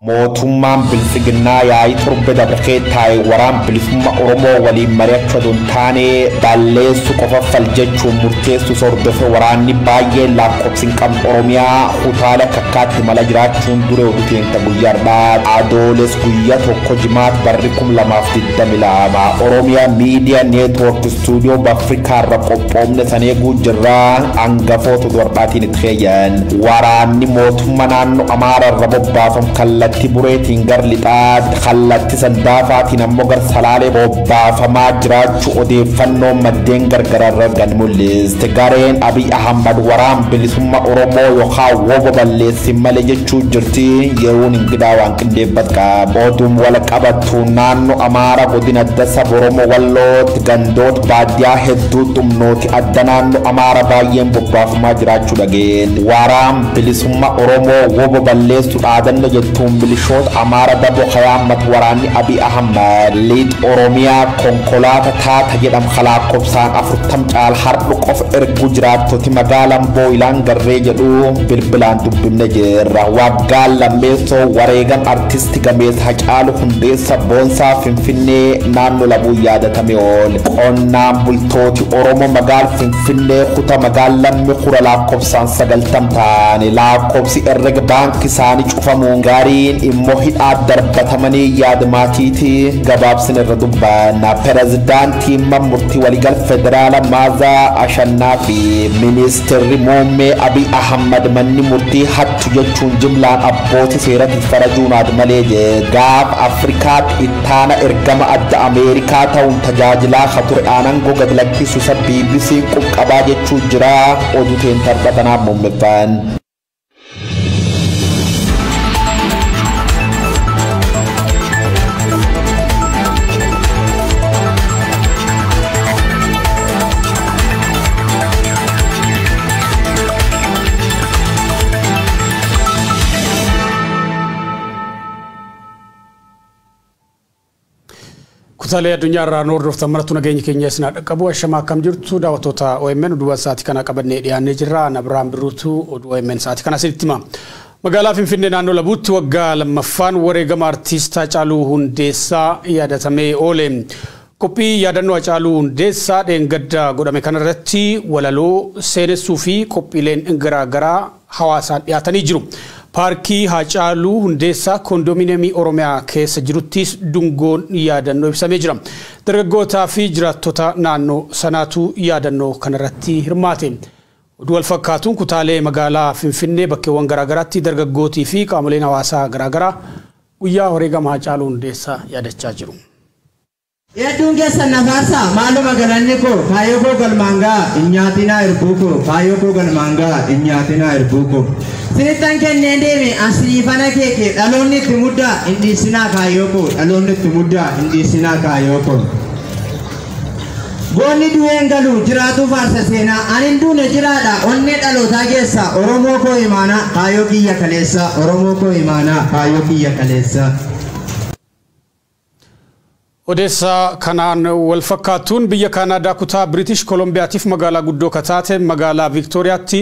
mootummaan bilisiginnaa yaa'ii torbe dabalatee taa'e waraan bilisummaa Oromoo waliin mari'achuu osoo hin taane balleessu qofa faljechuun murteessu hordofe waraanni baay'ee lakkoofsi hin qabne Oromiyaa kutaalee kakkaatti mala jiraachuun dure oduuteenta guyyaadhaa adooles guyyaa tokko jimaat barri 2022 Oromiyaa miidiyaa neetwoork istuudiyoo Afrikaa irra qophoomne saneeguu jirraa hangafoota durbaatiin itti feeyan waraanni mootummaa naannoo Amaaraa irra bobbaafam kallattii bureetiin gar lixaad kallattii sandaafaatiin ammoo gar salaalee bobbaafamaa jiraachuu odeeffannoo maddeen gargararra argan mul'iste gareen Abiy Ahmad waraan bilisummaa Oromoo yookaan wobo balleessin malee jechuu jirti yeroon ingidaa waan qindeebbat qaba oduun wal qabattu naannoo Amaaraa godina Dasa Oromoo Wallootti gandoota baadiyyaa hedduu xumnooti adda naannoo Amaaraa baay'een bobbaafamaa jiraachuu dhageen waraan bilisummaa Oromoo wobo balleessu dhaadannoo jettuun bilishoota Amaaraa dabo khayaamat waraanni Abiy Ahmad liit Oromiyaa konkolaata taata jedham lakkoofsaan 40 caal hardhu qofa ergu jiraattoti magaalaan Booyilaan garree jedhu bilbilaan dubbifne jirra waggaan lammeessoo wareegam artisti gameessa Hacaaluu Hundeessaa Boonsaa Finfinnee naannoo Labuu yaadatame ool qonnaan bultooti Oromoo magaal Finfinnee kutaa magaalaan Mikura lakkoofsaan 90 taane lakkoofsi herrega baankii isaanii cufamuun gaariin immoo hidhaa darbatamanii yaadamaatiiti gabaabsin irra dubbanna pirezidaantii murtii waliigal federaala Maazaa Ashannaa fi ministeerri muummee Abiy Ahmad manni murtii hattu jechuun jimlaan abbootii seeratti farajuun malee gaaf Afrikaatti ittaana ergama adda Ameerikaa ta'uun tajaajilaa ture aanangoo gad lakkisu isa BBC qubqabaa jechuu jira oduu teentarbatanaa muummeffan. kutaalee addunyaa irraa hordoftan maratu nageenya keenya isin dhaqqabu ashama akkam jirtu daawwattoota OMN oduu sa'aatii kana qabannee dhiyaannee jirra Abrahaam Birruutu oduu OMN sa'aatii kana isinitti hima magaalaa Finfinnee naannoo Labuutti waggaa lammaffaan wareegama artiist Hacaaluu Hundeessaa yaadatamee oole qophii yaadannoo Hacaaluu Hundeessaa dheengadda godhame kanarratti walaloo seenessuu fi qophiileen garaagaraa hawaasaan dhiyaatanii jiru. Paarkii Hacaaluu Hundeessaa kondominiyeemii Oromiyaa keessa jiruttis dungoon yaadannoo ibsamee jira. Dargaggootaa fi jiraattota naannoo sanaatu yaadannoo kanarratti hirmaate. Oduu wal fakkaatuun kutaalee magaalaa Finfinnee bakkeewwan garaagaraatti dargaggootii fi qaamoleen hawaasaa garaagaraa guyyaa wareegama Hacaaluu Hundeessaa yaadachaa jiru. Hedduun keessa nafaasa maaluma galanni koo kaayoo koo galmaangaa inyaatinaa irbuukoo kaayoo koo galmaangaa inyaatinaa irbuukoo sinitan kenneen deeme asiriifana keeke dhaloonni itti muddaa indiisinaa kaayoo koo dhaloonni itti muddaa indiisinaa kaayoo koo goonni du'een galu jiraatu faarsa seenaa anin duune jiraadha onnee dhalootaa keessa Oromoo koo imaanaa kaayoo kiyya kaleessa Oromoo koo imaanaa kaayoo kiyya kaleessa. Odessa kanaan wal fakkaatuun biyya Kanaadaa kutaa British Columbiyaatiif magaalaa guddoo kataate magaalaa Victoriaatti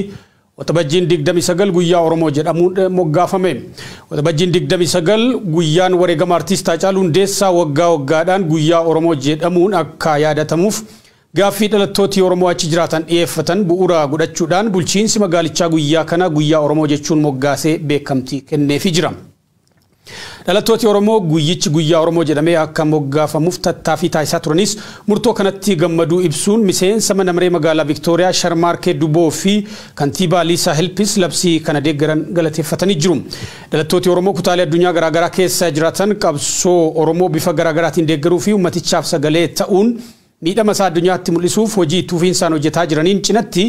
waxabajjiin 29 guyyaa Oromoo jedhamuun moggaafame. Waxabajjiin 29 guyyaan wareegama artiist Hacaaluu Hundeessaa waggaa waggaadhaan guyyaa Oromoo jedhamuun akka yaadatamuuf gaaffii dhalattooti Oromoo achi jiraatan dhiyeeffatan bu'uura godhachuudhaan bulchiinsi magaalichaa guyyaa kana guyyaa Oromoo jechuun moggaasee beekamtii kenneefii jira. Dhalattooti Oromoo guyyichi guyyaa Oromoo jedhamee akka moggaafamuuf tattaaffii taasisaa turanis murtoo kanatti gammaduu ibsuun miseensa mana maree magaalaa Victoria Sharmaarkee Duboo fi kantiibaa Liisaa Helpis labsii kana deeggaran galateeffatanii jiru. Dhalattooti Oromoo kutaalee addunyaa garaagaraa keessa jiraatan qabsoo Oromoo bifa garaagaraatiin deeggaruu fi ummatichaaf sagalee ta'uun miidhama isaa addunyaatti mul'isuuf hojii tuufiinsaan hojjetaa jiraniin cinatti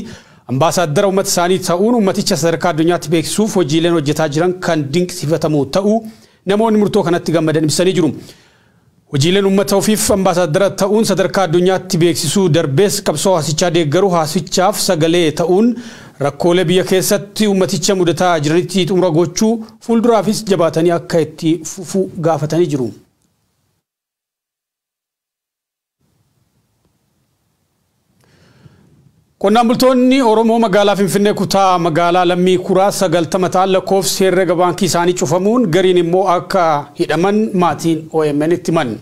ambaasaadara ummata isaanii ta'uun ummaticha sadarkaa addunyaatti beeksisuuf hojiileen hojjetaa jiran kan dinqisiifatamu ta'uu namoonni murtoo kanatti gammadan ibsanii jiru. Hojiileen ummata ofiif ambaasaadara ta'uun sadarkaa addunyaatti beeksisuu darbees qabsoo haasichaa deeggaruu haasichaaf sagalee ta'uun rakkoolee biyya keessatti ummaticha mudataa jiranitti xumura gochuu fuulduraafis jabaatanii akka itti fufuu gaafatanii jiru. Qonnaan bultoonni Oromoo magaalaa Finfinnee kutaa magaalaa Lammii Kuraa 90 ta'an lakkoofsi herrega baankii isaanii cufamuun gariin immoo akka hidhaman maatiin OMN itti himan.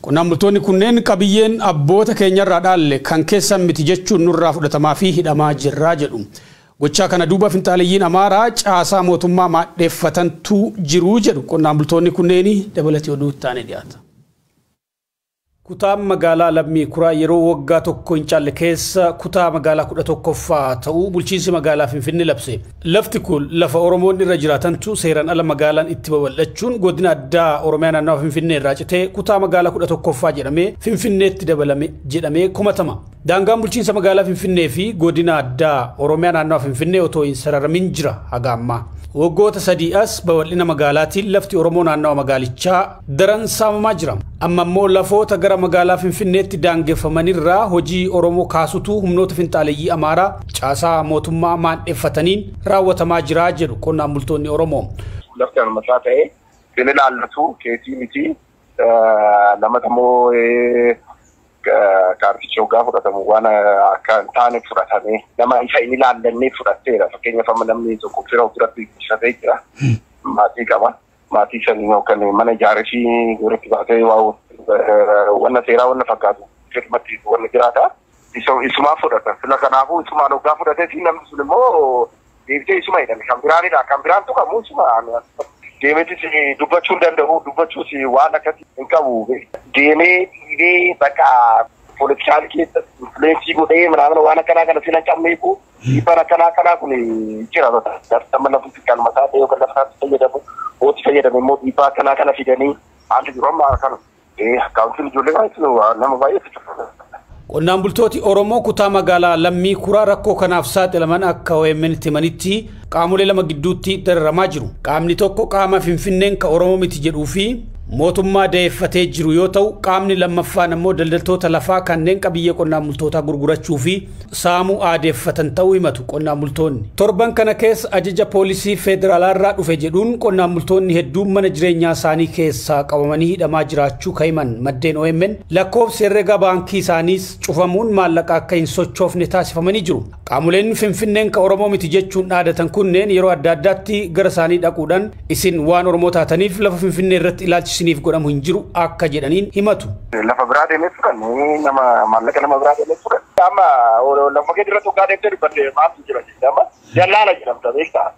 Qonnaan bultoonni kunneen qabiyyeen abboota keenyarraa dhaalle kan keessan miti jechuun nurraa fudhatamaa fi hidhamaa jirraa jedhu. Gochaa kana duuba finxaaliyyiin Amaaraa caasaa mootummaa maadheeffatantu jiru jedhu qonnaan bultoonni kunneen dabalatee oduu taane dhiyaata. Kutaa magaalaa Lammii Kuraa yeroo waggaa tokko hin caalle keessa kutaa magaalaa 11ffaa ta'uu bulchiinsi magaalaa Finfinnee labse. Lafti kun lafa Oromoon irra jiraatantu seeraan ala magaalaan itti babal'achuun godina addaa Oromiyaa naannawaa Finfinnee irraa citee kutaa magaalaa 11ffaa jedhamee Finfinneetti dabalame jedhamee komatama. Daangaan bulchiinsa magaalaa Finfinnee fi godina addaa Oromiyaa naannawaa Finfinnee otoo hin sararamin jira haga ammaa. Waggoota sadii as babal'ina magaalaatiin lafti Oromoo naannawaa magaalichaa daran saamamaa jira. Amma immoo lafoota gara magaalaa Finfinneetti daangeffamanirraa hojii Oromoo kaasutu humnoota finxaaleyyii Amaaraa caasaa mootummaa maadheeffataniin raawwatamaa jira jedhu qonnaan bultoonni Oromoo. Lafti almasaa ta'ee kan ilaallatu keetii miti namatamoo kaartichoo gaafa fudhatamu waan akka hin taane fudhatame nama isa inni ilaallannee fudhatteera. Fakkeenyaaf amma namni tokko fira ofirratti ibsatee jira. Maatii qaba. Maatii sanii yookaan mana ijaaree fi walitti baatee wanna seeraa wanna fakkaatu firmatti wanna jiraata. Isumaa fudhata. Sila kanaafuu isumaa dhoggaa fudhatee fi namni sun immoo deebitee isuma jedhame. Kan biraanidha. Kan biraan tu kamuu isuma deemeetis dubbachuu hin danda'u. Dubbachuus waan akkasii hin qabu. Deemee dhiibee bakka poolitikaal keessatti influensii godhee manaamana waan akkanaa kana sila qabneefu dhiibbaan akkanaa kun jira. Amma lafutti kan mataa ta'e yookaan lafaatti fayyadamu hooti fayyadame immoo dhiibbaa akkanaa kana fidanii haalli jiru amma kan kaawunsiin ijoollee baay'ee nama baay'ee. Qonnaan bultooti Oromoo kutaa magaalaa Lammii Kuraa rakkoo kanaaf saaxilaman akka OMN itti himanitti qaamolee lama gidduutti dararamaa jiru. Qaamni tokko qaama Finfinneen ka Oromoo miti jedhuu fi mootummaa dayeeffatee jiru yoo ta'u qaamni lammaffaan immoo daldaltoota lafaa kanneen qabiyyee qonnaan bultootaa gurgurachuu fi saamuu aadeeffatan ta'uu himatu qonnaan bultoonni. Torban kana keessa ajaja poolisii federaalaarraa dhufe jedhuun qonnaan bultoonni hedduun mana jireenyaa isaanii keessaa qabamanii hidhamaa jiraachuu himan maddeen OMN lakkoofsi herrega baankii isaaniis cufamuun maallaqa akka hin sochoofne taasifamanii jiru. Qaamoleen Finfinneen ka Oromoo miti jechuun dhaadatan kunneen yeroo adda addaatti gara isaanii dhaquudhaan isin waan Oromoo taataniif lafa Finfinnee irratti ilaalchisiniif godhamu hin jiru akka jedhaniin himatu. Lafa biraa deemee turan nama maallaqa nama biraa deemee turan. Amma lafa gadi irratti hoggaa deemtee dubbatte maaltu jira jedhama. Jallaala jedhamta beektaa.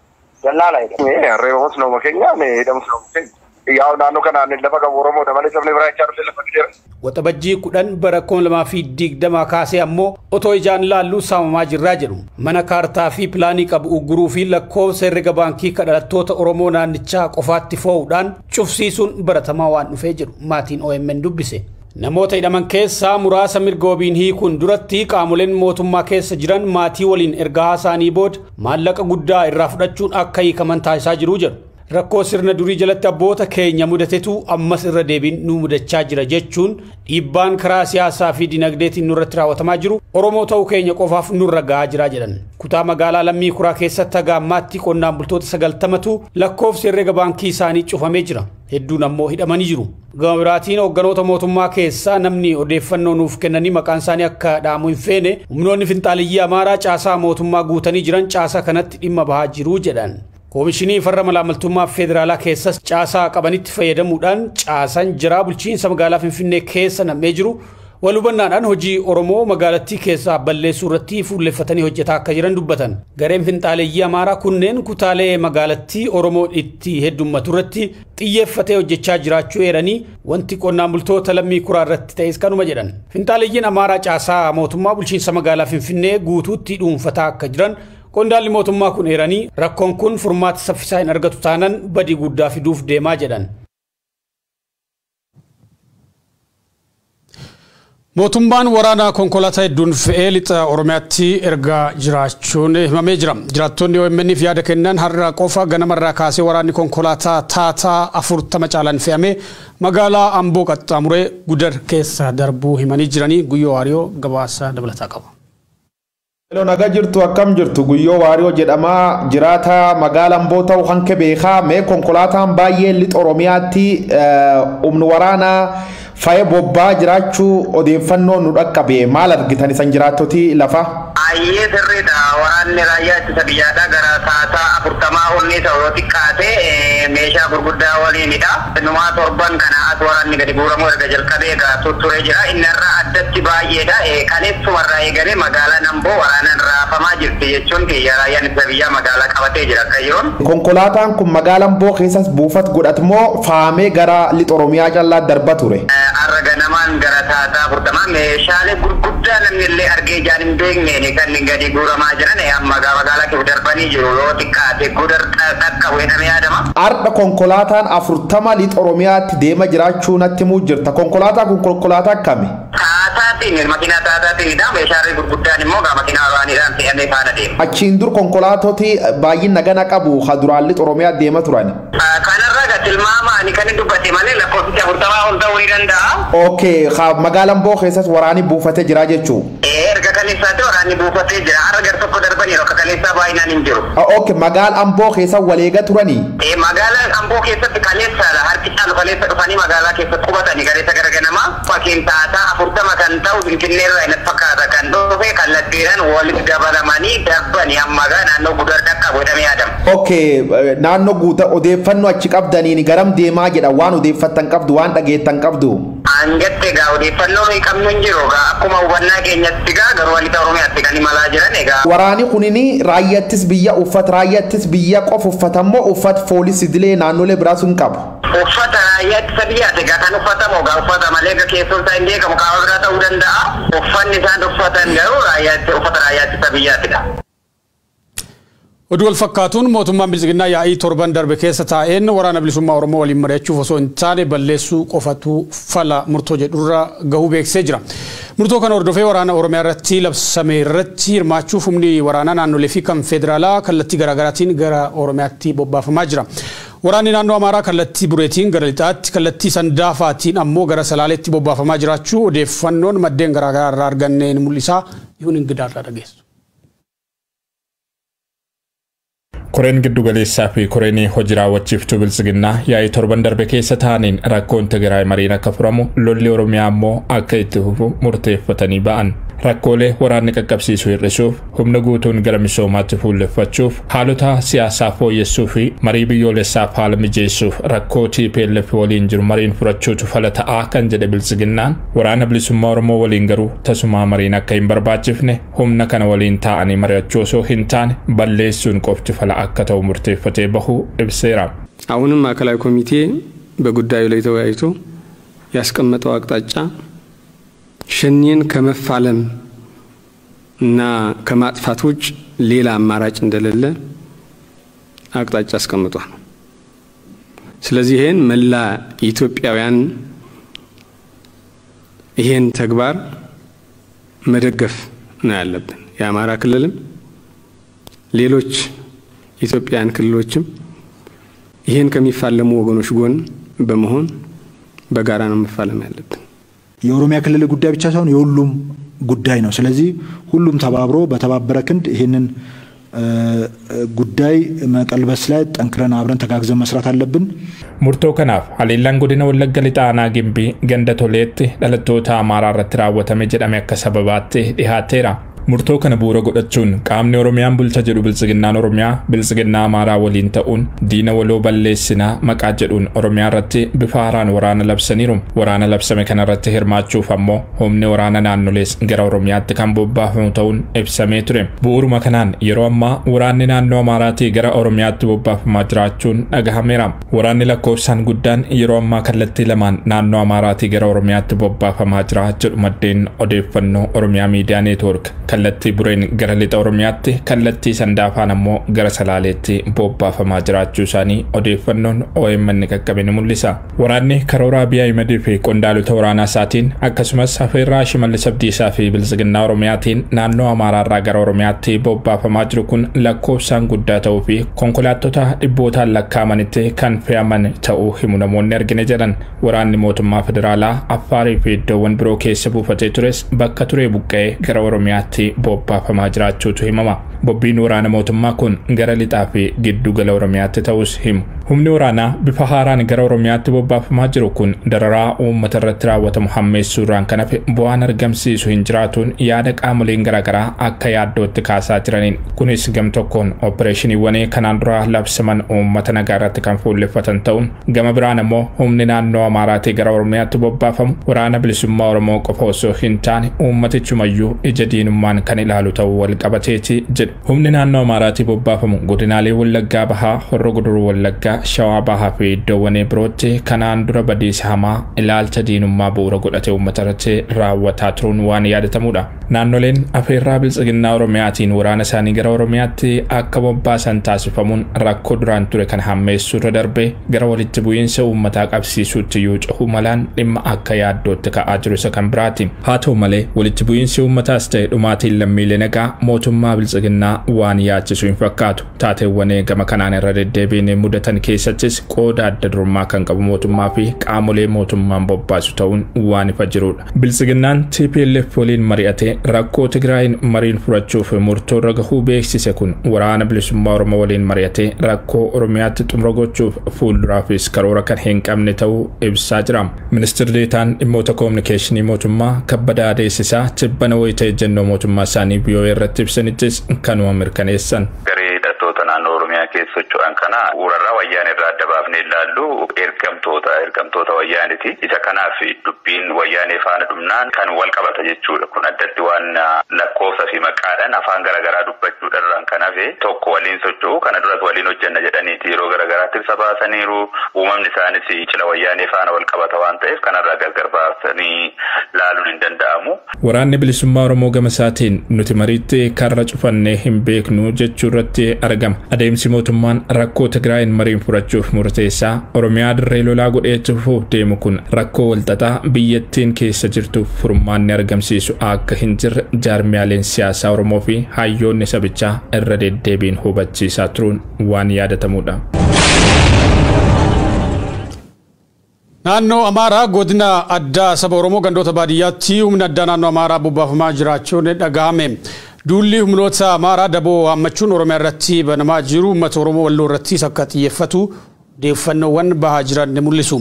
Jallaala jedhama. Reewoos nama keenya jedhamus nama keenya. Yaa naannoo kanaan lafa qabu Oromoo dabalee sabni biraa itti argee lafa gadi. Waxabajjii 10 bara 2020 kaasee ammoo otoo ijaan laalluu saamamaa jirraa jedhu. Mana kaartaa fi pilaanii qabu ugguruu fi lakkoofsa herrega baankii kadhalattoota Oromoo naannichaa qofaatti foo'uudhaan cufsiisuun baratamaa waan dhufee jedhu maatiin OMN dubbise. Namoota hidhaman keessaa muraasa mirga wabiin hiikuun duratti qaamoleen mootummaa keessa jiran maatii waliin erga haasaanii booda maallaqa guddaa irraa fudhachuun akka hiikaman taasisaa jiru jedhu. Rakkoo sirna durii jalatti abboota keenya mudatetu ammas irra deebiin nu mudachaa jira jechuun dhiibbaan karaa siyaasaa fi dinagdeetiin nurratti raawwatamaa jiru Oromoo ta'uu keenya qofaaf nurra gahaa jira jedhan. Kutaa magaalaa Lammii Kuraa keessatti haga ammaatti qonnaan bultoota 90tu lakkoofsi herrega baankii isaanii cufamee jira. Hedduun ammoo hidhamanii jiru. Gama biraatiin hoogganoota mootummaa keessaa namni odeeffannoo nuuf kennanii maqaan isaanii akka dhaamu hin feene humnoonni finxaaliyyii Amaaraa caasaa mootummaa guutanii jiran caasaa kanatti dhimma bahaa jiru jedhan. Koomishinii farra malaamaltummaa federaalaa keessas caasaa qabanitti fayyadamuudhaan caasaan jiraa bulchiinsa magaalaa Finfinnee keessa nam'ee jiru walubannaadhaan hojii Oromoo magaalattii keessaa balleessuu irratti fuulleeffatanii hojjetaa akka jiran dubbatan. Gareen finxaaleyyii Amaaraa kunneen kutaalee magaalattii Oromoo itti heddummatu irratti xiyyeeffatee hojjechaa jiraachuu eeranii wanti qonnaan bultoota Lammii Kuraa irratti ta'es kanuma jedhan. Finxaalayyiin Amaaraa caasaa mootummaa bulchiinsa magaalaa Finfinnee guutuutti dhuunfataa akka jiran qondaalli mootummaa kun eeranii rakkoon kun furmaata saffisaa hin argatu taanaan badii guddaa fiduuf deemaa jedhan. Mootummaan waraanaa konkolaataa hedduun fe'ee lixa Oromiyaatti ergaa jiraachuun himamee jira. Jiraattonni OMN'if yaada kennan har'a qofa ganamarraa kaasee waraanni konkolaataa taataa 40 caalaan fe'amee magaalaa Amboo qaxxaamuree Gudar keessa darbuu himanii jiranii Guyyoo Waariyoo gabaasa dabalataa qaba. Hello naga jirtu akkam jirtu Guyyoo Waariyoo jedhama jiraata magaalaa Amboo ta'uu hanke beekaa mee konkolaataan baay'ee lixa Oromiyaatti humna waraanaa Faye bobbaa jiraachuu odeeffannoo nu dhaqqabe maal argitan isan jiraattoti lafa? Ayyee sirriidha waraanni raayyaa ittisa biyyaadhaa gara sa'aataa 40 olni ta'uu xiqqaate meeshaa gurguddaa waliinidha. Numaa torban kana as waraanni gadi buuramuu erga jalqabee egaa turee jira. Inni irraa addatti baay'eedha. Kaleessumarraa eegalee magaalaan Amboo waraanaan raafamaa jirti jechuun raayyaan ittisa biyyaa magaalaa qabatee jira kayyoon. Konkolaataan kun magaalaa Amboo keessas buufat godhatmoo faamee gara lixa Oromiyaa callaa darba ture? Arra ganamaan gara sa'aataa 40 meeshaalee gurguddaa namni illee argee ijaan hin beekneen kan gadi guuramaa jiran amma magaalaa keessa darbanii jiru yoo xiqqaate gudar qaqqabu jedhamee yaadama. Arda konkolaataan 40 lixa Oromiyaatti deema jiraachuu natti muu jirta. Konkolaataa kun konkolaataa akkami? Taataatiin makiinaa taataatiinidha. Meeshaalee gurguddaan immoo makiinaa waraaniidhaan fe'amee faana deema. Achiin dur konkolaatoti baay'ina gana qabu duraan lixa Oromiyaa deema turan. Kanarra tilmaamaan kan dubbate malee lakkoofsi 40 ol ta'uu ni danda'a. Okay, magaalaa Amboo keessas waraanni buufatee jira jechuu. Erga kaleessaatti waraanni buufatee jira. Har'a gar tokko darbanii akka kaleessaa baay'inaan hin jiru. Okay, magaalaa Amboo keessa waleega turanii. Magaalaan Amboo keessatti kaleessaadha. Harki caalu kaleessa dhufanii magaalaa keessatti qubatanii kaleessa garganamaa fakkiin taataa 40 kan ta'u Finfinneerraa inni fakkaata kan dhufe kallattiidhaan walitti dabalamanii darbanii amma naannoo gudar dhaqqabu jedhamee yaadama. Okay, naannoo guutaa odeeffannoo achi qabdaniin garam deemaa jedha waan odeeffattan qabdu waan dhageettan qabdu. Angatte egaa odeeffannoo hin qabnu hin jiru egaa akkuma hubannaa keenyatti egaa garuu lixa Oromiyaatti kan imalaa jiran egaa. Waraanni kunini raayyaattis biyya uffata raayyaattis biyya qofa uffatammoo uffata poolisii idilee naannolee biraa sun qabu. Uffata raayyaattis biyyaati egaa kan uffatamu egaa uffata malee egaa keessoon isaa hin beekamu qaama biraa ta'uu danda'a. Uffanni isaan uffatan garuu uffata raayyaattis biyyaatidha. Oduu wal fakkaatuun mootummaan bilisiginnaa yaa'ii torban darbe keessa taa'een waraana bilisummaa Oromoo waliin mari'achuuf osoo hin taane balleessuu qofatu fala murtoo jedhurra gahuu beeksisee jira. Murtoo kana hordofee waraana Oromiyaa irratti labsame irratti hirmaachuuf humni waraanaa naannolee fi kan federaalaa kallattii garaagaraatiin gara Oromiyaatti bobbaafamaa jira. Waraanni naannoo Amaaraa kallattii Bureetiin gara lixaatti kallattii Sandaafaatiin ammoo gara Salaaleetti bobbaafamaa jiraachuu odeeffannoon maddeen garaagaraa irraa arganneen mul'isa. Yuun ingidaarraa dhageessu. Koreen giddu galeessaa fi koreen hojii raawwachiiftuu bilisiginnaa yaa'ii torban darbe keessa ta'aniin rakkoon Tigraay mariin akka furamu lolli Oromiyaa ammoo akka itti fufu murteeffatanii ba'an. Rakkoolee waraanni qaqqabsiisuu hir'isuuf humna guutuun gara misoomaatti fuulleffachuuf haalota siyaasaa fooyyessuu fi marii biyyoolessaaf haala mijeessuuf rakkoo TPLF waliin jiru mariin furachuutu fala ta'aa kan jedhe bilisiginnaan waraana bilisummaa Oromoo waliin garuu tasumaa mariin akka hin barbaachifne humna kana waliin taa'anii mari'achuu osoo hin taane balleessuun qofti fala akka ta'u murteeffatee bahuu ibseera. አሁንም ማዕከላዊ ኮሚቴ በጉዳዩ ላይ ተወያይቶ ያስቀመጠው አቅጣጫ ሸኔን ከመፋለም እና ከማጥፋት ውጭ ሌላ አማራጭ እንደሌለ አቅጣጫ አስቀምጧል። ስለዚህ ይሄን መላ ኢትዮጵያውያን ይሄን ተግባር መደገፍ ነው ያለብን። የአማራ ክልልም ሌሎች ኢትዮጵያውያን ክልሎችም ይሄን ከሚፋለሙ ወገኖች ጎን በመሆን በጋራ ነው መፋለም ያለብን። የኦሮሚያ ክልል ጉዳይ ብቻ ሳይሆን የሁሉም ጉዳይ ነው። ስለዚህ ሁሉም ተባብሮ በተባበረ ክንድ ይሄንን ጉዳይ መቀልበስ ላይ ጠንክረን አብረን ተጋግዘን መስራት አለብን። ሙርቶ ከናፍ አሌላን ጎዲና ወለጋ ሊጣና ግንቢ ገንደ ቶሌት dhalattoota Amaaraa irratti raawwatame jedhame akka sababaatti dhihaateera. Murtoo kana bu'uura godhachuun qaamni Oromiyaan bulcha jedhu bilisiginnaan Oromiyaa bilisiginnaa Amaaraa waliin ta'uun diina waloo balleessinaa maqaa jedhuun Oromiyaa irratti bifa haaraan waraana labsaniiru. Waraana labsame kana irratti hirmaachuuf ammoo humni waraana naannolees gara Oromiyaatti kan bobbaafamu ta'uun ibsamee ture. Bu'uuruma kanaan yeroo ammaa waraanni naannoo Amaaraatii gara Oromiyaatti bobbaafamaa jiraachuun dhagahameera. Waraanni lakkoofsaan guddaan yeroo ammaa kallattii lamaan naannoo Amaaraatii gara Oromiyaatti bobbaafamaa jira jedhu maddeen odeeffannoo Oromiyaa Miidiyaa Neetwoork. Kallattii Bureen gara lixa Oromiyaatti kallattii Sandaafaan ammoo gara Salaaleetti bobbaafamaa jiraachuu isaanii odeeffannoon OMN qaqqabe ni mul'isa. Waraanni karoora Abiy Ahmed fi qondaalota waraanaa isaatiin akkasumas Afeerraa Shimallis Abdiisaa fi bilisiginnaa Oromiyaatiin naannoo Amaaraarraa gara Oromiyaatti bobbaafamaa jiru kun lakkoofsaan guddaa ta'uu fi konkolaattota dhibbootaan lakkaa'amanitti kan fe'aman ta'uu himu namoonni argine jedhan. Waraanni mootummaa federaalaa Affaarii fi iddoowwan biroo keessa buufatee tures bakka turee buqqa'ee gara Oromiyaatti bobbaafamaa jiraachuutu himama. bobbiin waraana mootummaa kun gara lixaa fi giddu gala Oromiyaatti ta'us himu. Humni waraanaa bifa haaraan gara Oromiyaatti bobbaafamaa jiru kun dararaa uummata irratti raawwatamu hammeessuudhaan kan hafe bu'aan argamsiisu hin jiraatuun yaada qaamoleen garaagaraa akka yaaddootti kaasaa jiraniin. Kunis gam tokkoon opereeshiniiwwan kanaan dura labsaman uummata nagaa irratti kan fuulleffatan ta'uun gama biraan immoo humni naannoo Amaaraatii gara Oromiyaatti bobbaafamu waraana bilisummaa Oromoo qofa osoo hin taane uummatichumayyuu ija diinummaan kan ilaalu ta'uu wal qabateeti jedhu. Humni naannoo Amaaraatii bobbaafamu godinaalee Wallaggaa Bahaa, Horroo Guduruu Wallaggaa, Shawaa Bahaa fi iddoowwan birootti kanaan dura badiisa hamaa ilaalcha diinummaa bu'uura godhate uummata irratti raawwataa turuun waan yaadatamudha. Naannoleen afeerraa biltsiginnaa Oromiyaatiin waraana isaanii gara Oromiyaatti akka bobbaasan taasifamuun rakkoo duraan ture kan hammeessuu irra darbee gara walitti bu'iinsa uummataa qabsiisuutti yoo cehu malaan dhimma akka yaaddootti ka'aa jiru isa kan biraati. Haa ta'u malee walitti bu'iinsi uummataas ta'e dhumaatiin lammiilee nagaa mootummaa biltsiginnaa waan yaachisu hin fakkaatu. Taateewwan gama kanaan irra deddeebiin mudatan keessattis qooda adda durummaa kan qabu mootummaa fi qaamolee mootummaan bobbaasu ta'uun waan ifa jirudha. Biltsiginnaan TPLF waliin mari'atee rakkoo Tigraayin mariin furachuuf murtoo irra gahuu beeksise kun waraana bilisummaa Oromoo waliin mari'atee rakkoo Oromiyaatti xumura gochuuf fuulduraafis karoora kan hin qabne ta'uu ibsaa jira. Ministeerri Deetaan dhimmoota koominikeeshinii mootummaa Kabbadaa Deessisaa tibbana wayita ejjennoo mootummaa isaanii VOA irratti ibsanittis kanuma mirkaneessan. Naannoo Oromiyaa keessa socho'an kana urarraa wayyaan irraa adda baafnee ilaallu ergamtoota wayyaaniti. Isa kanaaf dubbiin wayyaanee faana dhumnaan kan wal qabata jechuudha. Kun addatti waan lakkoofsa fi maqaadhaan afaan garaagaraa dubbachuudhaan kan hafe tokko waliin socho'u kana duras waliin hojjenna jedhaniiti yeroo garaagaraatti ibsa baasaniiru. Uumamni isaanis cila wayyaanee faana wal qabata waan ta'eef kanarraa gargar baasanii laaluun hin danda'amu. Waraanni bilisummaa Oromoo gama isaatiin nuti mariitti karra cufannee hin beeknu jechuu irratti argama. Adeemsi mootummaan rakkoo Tigraayin mariin furachuuf murteessaa Oromiyaa dirree lolaa godhee cufuuf deemu kun rakkoo walxaxaa biyyattiin keessa jirtuuf furmaanni argamsiisu akka hin jirre jaarmiyaaleen siyaasaa Oromoo fi hayyoonni sabichaa irra deddeebiin hubachiisaa turuun waan yaadatamudha. Naannoo Amaaraa godina addaa saba Oromoo gandoota baadiyyaatti humna addaa naannoo Amaaraa bobbaafamaa jiraachuun dhagahame. Duulli humnoota Amaaraa daboo hammachuun Oromiyaa irratti banamaa jiru uummata Oromoo Walloo irratti akka xiyyeeffatu odeeffannoowwan bahaa jiran ni mul'isu.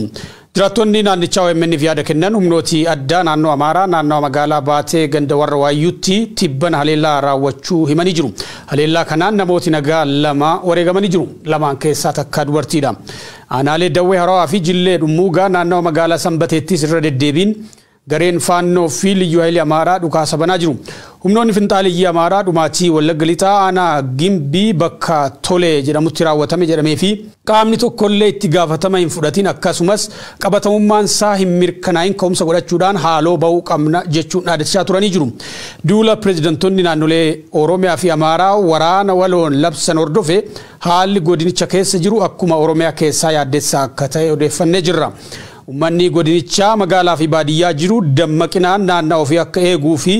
Jiraattonni naannichaa OMN fi yaada kennan humnooti addaa naannoo Amaaraa naannoo magaalaa Baatee ganda warra Waayyuutti tibbana haleellaa raawwachuu himanii jiru. Haleellaa kanaan namooti nagaa lama wareegamanii jiru. Lamaan keessaa takka dubartiidha. Aanaalee Dawwee Harawaa fi Jillee Dhummuugaa naannoo magaalaa Sanbateettis irra deddeebiin gareen faannoo fi liyyuu hayilii Amaaraa dhukaasa banaa jiru. Humnoonni finxaaliyyii Amaaraa dhumaatii Wallagga Lixaa aanaa Gimbii bakka Tolee jedhamutti raawwatame jedhamee fi qaamni tokkollee itti gaafatama hin fudhatin akkasumas qabatamummaan isaa hin mirkanaa'in ka'umsa godhachuudhaan haaloo ba'uu qabna jechuun dhaadachaa turanii jiru. Duula pireezidantonni naannolee Oromiyaa fi Amaaraa waraana waloon labsan hordofe haalli godinicha keessa jiru akkuma Oromiyaa keessaa yaaddessaa akka ta'e odeeffannee jirra. Uummanni godinichaa magaalaa fi baadiyyaa jiru dammaqinaan naanna'uu fi akka eeguu fi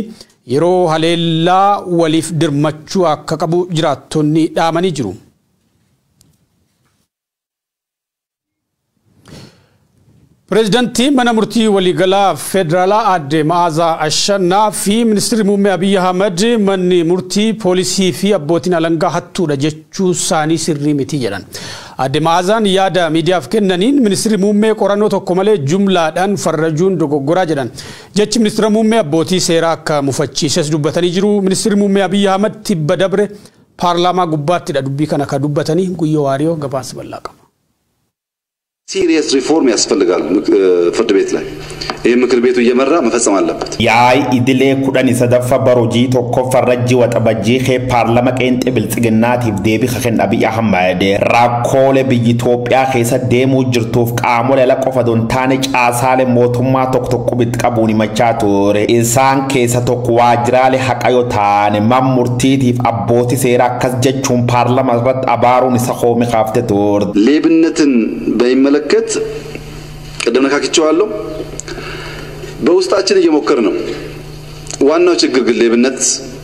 yeroo haleellaa waliif dirmachuu akka qabu jiraattonni dhaamanii jiru. Pireezidantii mana murtii waliigalaa federaalaa Aadde Ma'aazaa Ashannaa fi Ministeerri Muummee Abiyyi Ahmed manni murtii poolisii fi abbootiin alangaa hattuudha jechuu isaanii sirrii miti jedhan. Aadde Ma'aazaan yaada miidiyaaf kennaniin Ministeerri Muummee qorannoo tokko malee jumlaadhaan farrajuun dogoggoraa jedhan. Jechi Ministeera Muummee abbootii seeraa akka mufachiises dubbatanii jiru. Ministeerri Muummee Abiyyi Ahmed tibba dabre paarlaamaa gubbaattidha dubbii kana akka dubbatanii Guyyoo Waariyoo gabaasa bal'aa qaba. ሲሪየስ ሪፎርም ያስፈልጋል ፍርድ ቤት ላይ ይሄ ምክር ቤቱ እየመራ መፈጸም አለበት ያይ ኢድሌ ኩዳን ይሰደፈ በሮጂ ቶኮ ፈረጂ ወጠበጂ ኸ ፓርላማ ቀንጥ ብልጽግናት ይብዴቢ ኸን አብይ አህመድ ራኮለ በኢትዮጵያ ኸሰ ደሙ ጅርቶፍ ቃሞለ ለቆፈዶን ታነ ጫሳለ ሞቱማ ቶክቶኩ ቢትቀቡኒ መቻቱር ኢሳን ኬሰ ቶኩ ዋጅራለ ሐቃዮ ታነ ማሙርቲቲፍ አቦቲ ሴራ ከስጀቹን ፓርላማ ረት አባሩን ሰኾሚ ኻፍተቱር ሌብነትን በይመለከት ቀደም ነካክቼዋለሁ በውስጣችን እየሞከር ነው ዋናው ችግር ግን ሌብነት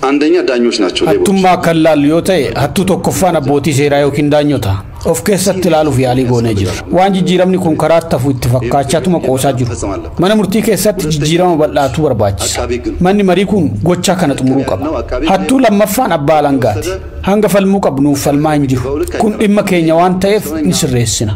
አንደኛ ዳኞች ናቸው ሌቦች አቱማ ከላል ዮቴ አቱ ተኮፋና ቦቲ ሴራ ዮኪን ዳኞታ of keessatti ilaaluuf yaalii goonee jira. Waan jijjiiramni kun karaa tafu itti fakkaachatuma qoosaa jiru. Mana murtii keessatti jijjiirama bal'aatu barbaachisa. Manni marii kun gochaa kana xumuruu qaba. Hattuu lammaffaan abbaa alangaati. Hanga falmuu qabnuuf falmaa hin jiru. Kun dhimma keenya waan ta'eef ni sirreessina.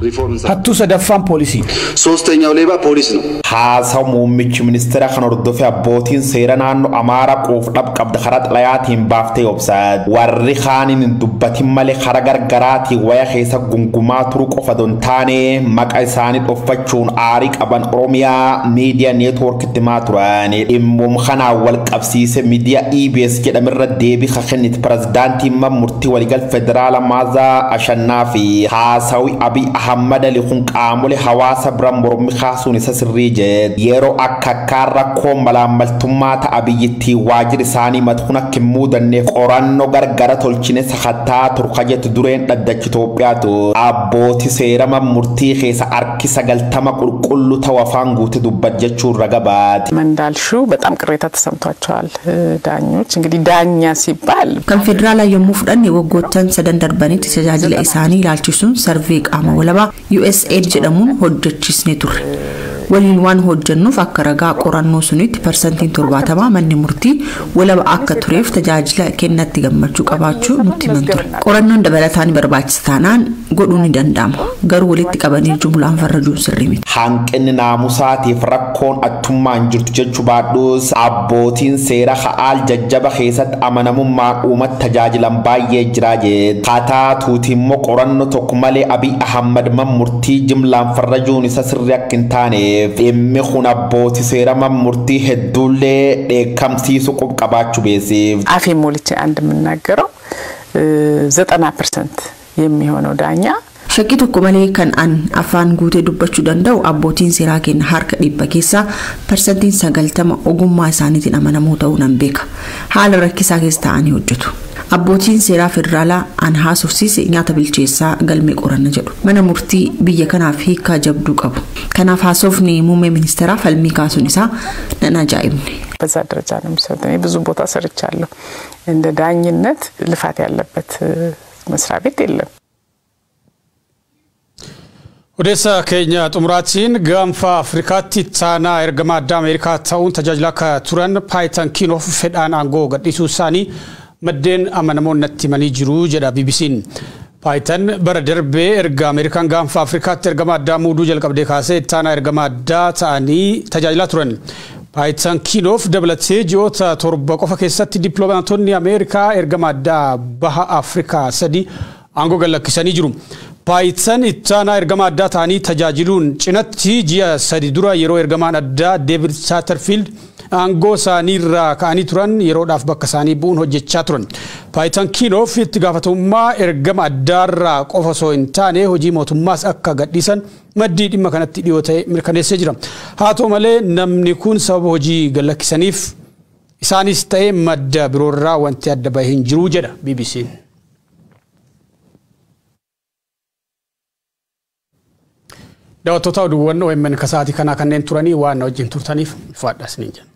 Hattuu sadaffaan poolisii. ሶስተኛው ሌባ ፖሊስ ነው. Haasawu muummichi ministeera kan hordofee abbootiin seera naannoo Amaaraa quufdhab qabda karaa xalayaatiin baaftee obsaad. Warri kaaniin hin dubbatin malee karaa gargaraatiin waya keessa gungumaa turuu qofa don taane maqaa isaanii dhoffachuun aarii qaban Oromiyaa miidiyaa neetwoorkitti maa turan. Dhimmuun kanaan wal qabsiise miidiyaa EBS jedhamirra deebii kennite pirezidaantiin murtii waliigal federaala Maazaa Ashannaa fi haasawi Abiy Ahmad Ali kun qaamolee hawaasa biraan mormi kaasuun isa sirrii jedhe. Yeroo akka rakkoo malaamaltummaa ta'a biyyittii waajjirri isaanii matuun akka hin muudanneef qorannoo gargara tolchine sakattaa turka jettu dureen dhaddachi Itoophiyaatu abbootii seera murtii keessa harki 90 qulqullu ta'u afaan guute dubbat jechuun ragabaati. እንዳልሽው በጣም ቅሬታ ተሰምቷቸዋል ዳኞች። እንግዲህ ዳኛ ሲባል ከፌደራል yommuu fudhanne waggoottan sadan darbanitti tajaajila isaanii ilaalchisuun sarvee qaama walabaa USAID jedhamuun hojjechiisnee turre. waliin waan hojjennuuf akka ragaa qorannoo sunitti persentiin 70 manni murtii walaba akka tureef tajaajila kennatti gammachuu qabaachuu nutti himan ture. Qorannoon dabalataan barbaachisa taanaan godhuu ni danda'ama. Garuu walitti qabanii jumlaan farrajuun sirrii miti. Hanqinni naamusaatiif rakkoon attummaan jirtu jechuu baadhuus abbootiin seera ha'aal jajjaba keessatti amanamummaan uummata tajaajilan baay'ee jira jedhe. Hataa tuuti immoo qorannoo tokko malee Abiy Ahmad murtii jumlaan farrajuun isa sirrii akka hin taane dhimmi kun abbootii seera murtii hedduullee dheekkamsiisuu qabaachuu beeksif. አፌ ሞልቼ አንድ የምናገረው 90% የሚሆነው ዳኛ Shakkii tokko malee kan an afaan guutee dubbachuu danda'u abbootiin seeraa keenya harka 100 keessaa persentiin 90 ogummaa isaaniitiin amanamoo ta'uu nan beeka. Haala rakkisaa keessa ta'anii hojjetu. Abbootiin seeraa federaalaa an haasofsiise nyaata bilcheessaa galmee qoranna jedhu. Mana murtii biyya kanaaf hiikaa jabduu qabu. Kanaaf haasofni muummee ministeeraa falmii kaasuun isaa nan ajaa'ibne. በዛ ደረጃ ነው የሚሰጠው። ብዙ ቦታ ሰርቻለሁ። እንደ ዳኝነት ልፋት ያለበት መስሪያ ቤት የለም። Odeessa keenya xumuraatiin gaanfa Afrikaatti taanaa ergama addaa Ameerikaa ta'uun tajaajila akka turan Paayitan Kiinoof fedhaan aangoo gadhiisuu isaanii maddeen amanamoon natti himanii jiru jedha BBC'n. Paayitan bara darbee erga Ameerikaan gaanfa Afrikaatti ergama addaa muuduu jalqabdee kaasee taanaa ergama addaa ta'anii tajaajilaa turan. Paayitan Kiinoof dabalatee ji'oota 7 qofa keessatti dippiloomaatonni Ameerikaa ergama addaa baha Afrikaa 3 aangoo gadhiisanii jiru. Paayitan ittaanaa ergama addaa ta'anii tajaajiluun cinatti ji'a 3 dura yeroo ergamaan addaa David Satterfield aangoo isaanii irraa ka'anii turan yeroodhaaf bakka isaanii bu'uun hojjechaa turan. Paayitan Kiinoof itti gaafatamummaa ergama addaarraa qofa osoo hin taane hojii mootummaas akka gadhiisan maddii dhimma kanatti dhiyoo ta'e mirkaneessee jira. Haa ta'u malee namni kun sababa hojii gadhiisaniif isaanis ta'e madda biroorraa wanti adda bahee hin jiru jedha BBC'n. Daawwattoota oduuwwan OMN kasaatii kanaa kanneen turanii waan wajjin turtaniif faadhaas ni jenna.